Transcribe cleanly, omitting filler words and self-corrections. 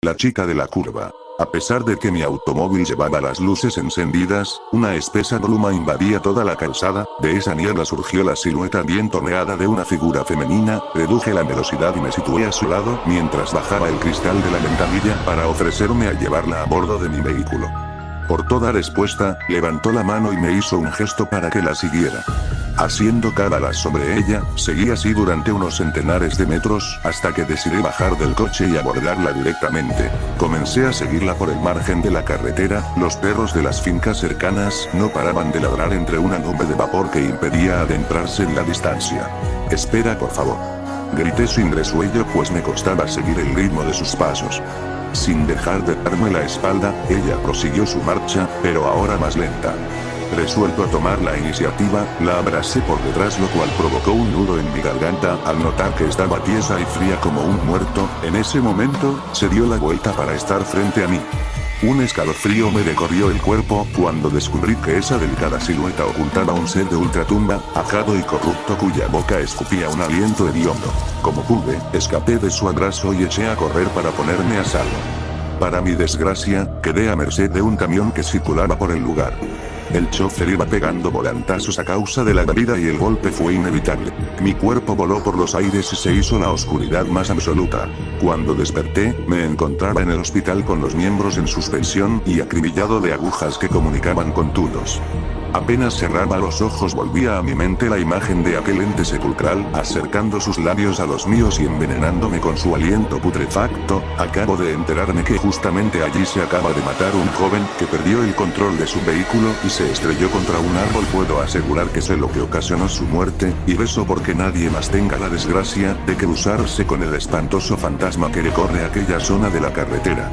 La chica de la curva. A pesar de que mi automóvil llevaba las luces encendidas, una espesa bruma invadía toda la calzada. De esa niebla surgió la silueta bien torneada de una figura femenina. Reduje la velocidad y me situé a su lado mientras bajaba el cristal de la ventanilla para ofrecerme a llevarla a bordo de mi vehículo. Por toda respuesta, levantó la mano y me hizo un gesto para que la siguiera. Haciendo cábalas sobre ella, seguí así durante unos centenares de metros, hasta que decidí bajar del coche y abordarla directamente. Comencé a seguirla por el margen de la carretera. Los perros de las fincas cercanas no paraban de ladrar entre una nube de vapor que impedía adentrarse en la distancia. «Espera, por favor», grité sin resuello, pues me costaba seguir el ritmo de sus pasos. Sin dejar de darme la espalda, ella prosiguió su marcha, pero ahora más lenta. Resuelto a tomar la iniciativa, la abracé por detrás, lo cual provocó un nudo en mi garganta al notar que estaba tiesa y fría como un muerto. En ese momento, se dio la vuelta para estar frente a mí. Un escalofrío me recorrió el cuerpo cuando descubrí que esa delicada silueta ocultaba un ser de ultratumba, ajado y corrupto, cuya boca escupía un aliento hediondo. Como pude, escapé de su abrazo y eché a correr para ponerme a salvo. Para mi desgracia, quedé a merced de un camión que circulaba por el lugar. El chofer iba pegando volantazos a causa de la bebida y el golpe fue inevitable. Mi cuerpo voló por los aires y se hizo la oscuridad más absoluta. Cuando desperté, me encontraba en el hospital con los miembros en suspensión y acribillado de agujas que comunicaban con tulos. Apenas cerraba los ojos volvía a mi mente la imagen de aquel ente sepulcral, acercando sus labios a los míos y envenenándome con su aliento putrefacto. Acabo de enterarme que justamente allí se acaba de matar un joven que perdió el control de su vehículo y se estrelló contra un árbol. Puedo asegurar que sé lo que ocasionó su muerte, y rezo porque nadie más tenga la desgracia de cruzarse con el espantoso fantasma que recorre aquella zona de la carretera.